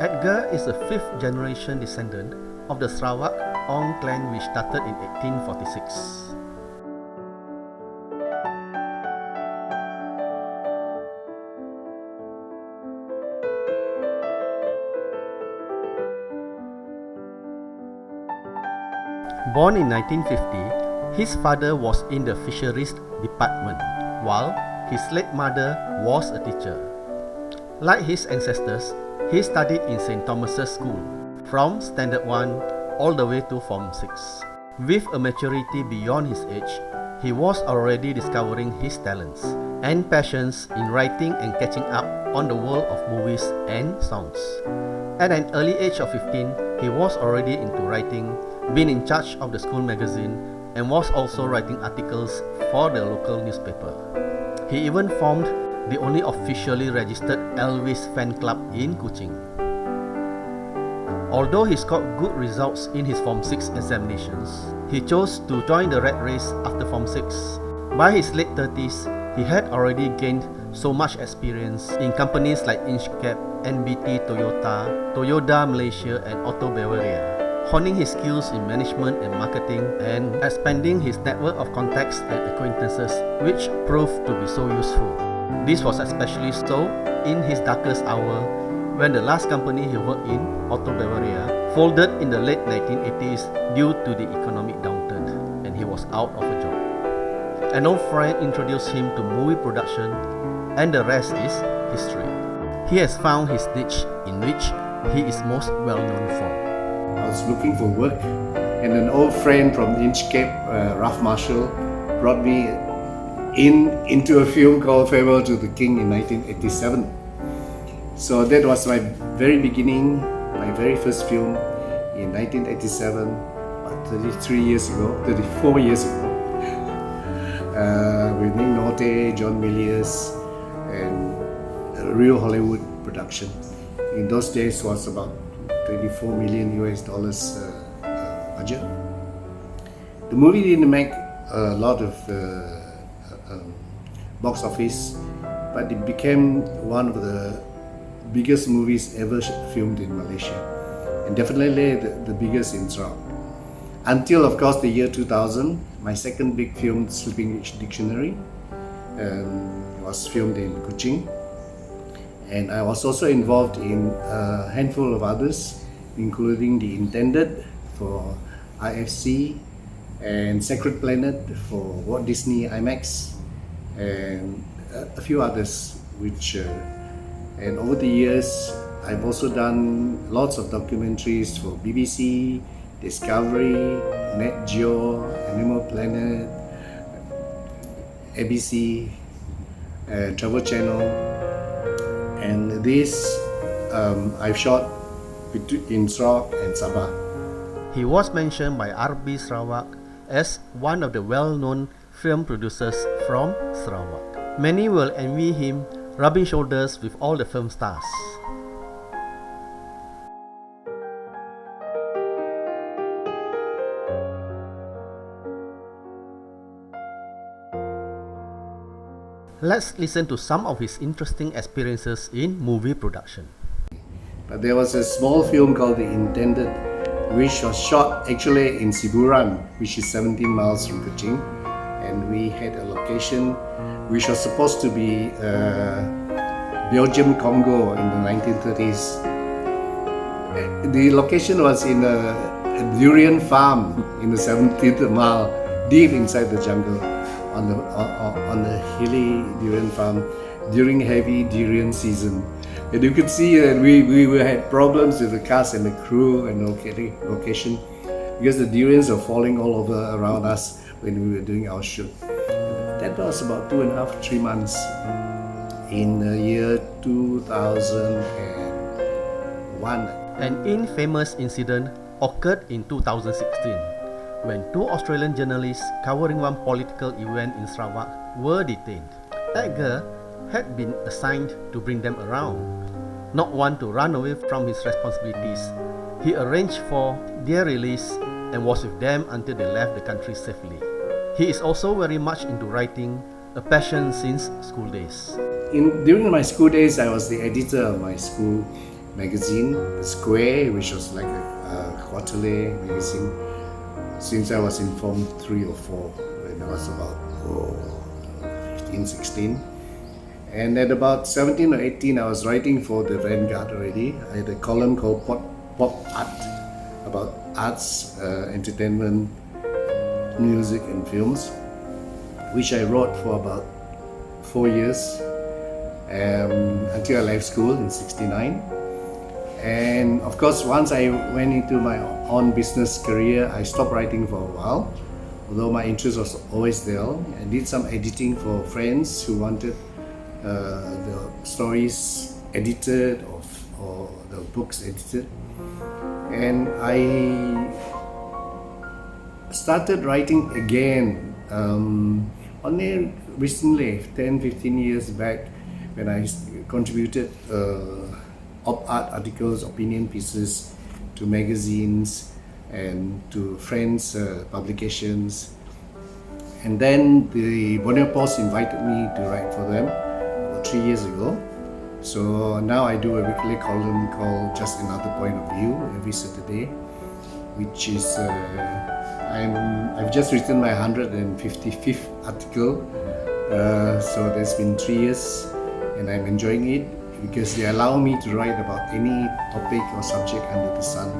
Edgar is a fifth-generation descendant of the Sarawak Ong Clan, which started in 1846. Born in 1950, his father was in the fisheries department, while his late mother was a teacher. Like his ancestors, he studied in St. Thomas's School, from Standard 1 all the way to Form 6. With a maturity beyond his age, he was already discovering his talents and passions in writing and catching up on the world of movies and songs. At an early age of 15, he was already into writing, been in charge of the school magazine, and was also writing articles for the local newspaper. He even formed the only officially registered Elvis fan club in Kuching. Although he scored good results in his Form 6 examinations, he chose to join the rat race after Form 6. By his late 30s, he had already gained so much experience in companies like Mixkit, NBT Toyota, Toyota Malaysia, and Auto Bavaria, honing his skills in management and marketing and expanding his network of contacts and acquaintances, which proved to be so useful. This was especially so in his darkest hour when the last company he worked in, Auto Bavaria, folded in the late 1980s due to the economic downturn, and he was out of a job. An old friend introduced him to movie production, and the rest is history. He has found his niche in which he is most well known for. I was looking for work, and an old friend from Inchcape, Ralph Marshall, brought me into a film called Farewell to the King in 1987. So that was my very beginning, my very first film in 1987, about 34 years ago, with Nick Nolte, John Milius, and a real Hollywood production. In those days was about 24 million US dollars budget. The movie didn't make a lot of box office, but it became one of the biggest movies ever filmed in Malaysia, and definitely the biggest in Sarawak. Until, of course, the year 2000, my second big film, Sleeping Dictionary, was filmed in Kuching. And I was also involved in a handful of others, including The Intended for IFC and Sacred Planet for Walt Disney Imax, and a few others, and over the years I've also done lots of documentaries for BBC, Discovery, Nat Geo, Animal Planet, ABC, Travel Channel, and this I've shot in Sarawak and Sabah. He was mentioned by RB Sarawak as one of the well-known film producers from Sarawak. Many will envy him rubbing shoulders with all the film stars. Let's listen to some of his interesting experiences in movie production. But there was a small film called The Intended, which was shot actually in Siburan, which is 17 miles from Kuching, and we had a location which was supposed to be Belgium Congo in the 1930s. The location was in a durian farm in the 17th mile, deep inside the jungle, on the hilly durian farm during heavy durian season. And you could see that we had problems with the cast and the crew and location because the durians are falling all over around us when we were doing our shoot. That was about 2.5, 3 months in the year 2001. An infamous incident occurred in 2016 when 2 Australian journalists covering one political event in Sarawak were detained. Edgar had been assigned to bring them around. Not one to run away from his responsibilities, he arranged for their release and was with them until they left the country safely. He is also very much into writing, a passion since school days. During my school days, I was the editor of my school magazine, The Square, which was like a quarterly magazine, since I was in Form 3 or 4, when I was about 15, 16. And at about 17 or 18, I was writing for the Vanguard already. I had a column called Pop Art, about arts, entertainment, music and films, which I wrote for about 4 years until I left school in 69. And of course, once I went into my own business career, I stopped writing for a while, although my interest was always there. I did some editing for friends who wanted the stories edited or the books edited. And I started writing again only recently, 10-15 years back, when I contributed op-art articles, opinion pieces to magazines and to friends' publications. And then the Borneo Post invited me to write for them about 3 years ago. So now I do a weekly column called Just Another Point of View every Saturday, which is I've just written my 155th article. So there's been 3 years, and I'm enjoying it because they allow me to write about any topic or subject under the sun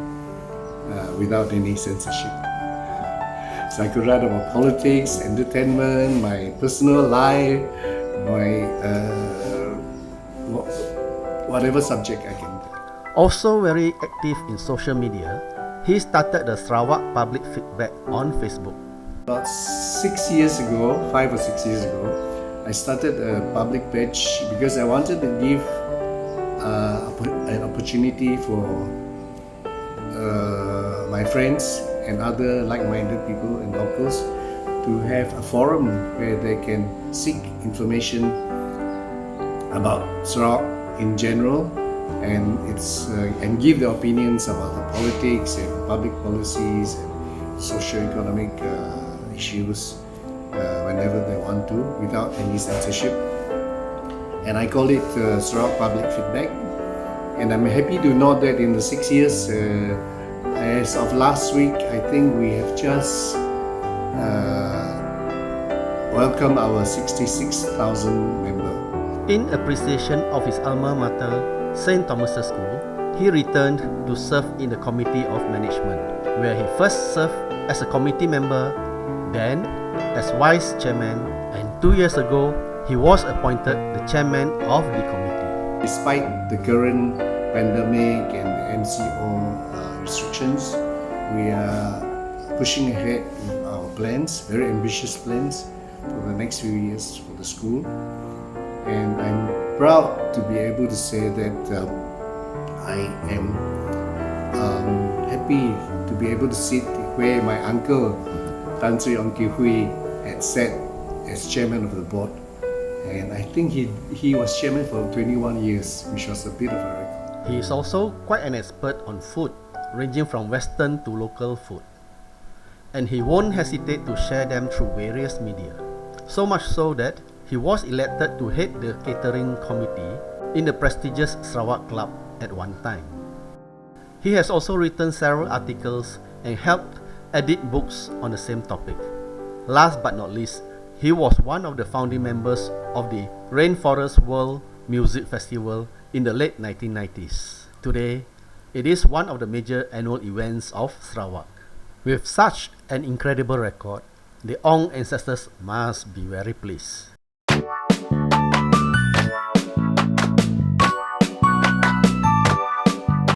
without any censorship. So I could write about politics, entertainment, my personal life, my whatever subject I can. Also very active in social media, he started the Sarawak Public Feedback on Facebook. About 6 years ago, 5 or 6 years ago, I started a public page because I wanted to give an opportunity for my friends and other like-minded people and locals to have a forum where they can seek information about Sarawak in general, and and give their opinions about the politics and public policies and socio-economic issues whenever they want to, without any censorship. And I call it Sarawak Public Feedback. And I'm happy to note that in the 6 years, as of last week, I think we have just welcomed our 66,000 members. In appreciation of his alma mater, St. Thomas's School, he returned to serve in the Committee of Management, where he first served as a committee member, then as vice chairman, and 2 years ago, he was appointed the chairman of the committee. Despite the current pandemic and the MCO restrictions, we are pushing ahead with our plans, very ambitious plans for the next few years for the school. And I'm proud to be able to say that I am happy to be able to sit where my uncle Tan Sri Ong had sat as chairman of the board. And I think he was chairman for 21 years, which was a bit of a record. He is also quite an expert on food, ranging from Western to local food. And he won't hesitate to share them through various media. So much so that he was elected to head the catering committee in the prestigious Sarawak Club at one time. He has also written several articles and helped edit books on the same topic. Last but not least, he was one of the founding members of the Rainforest World Music Festival in the late 1990s. Today, it is one of the major annual events of Sarawak. With such an incredible record, the Ong ancestors must be very pleased.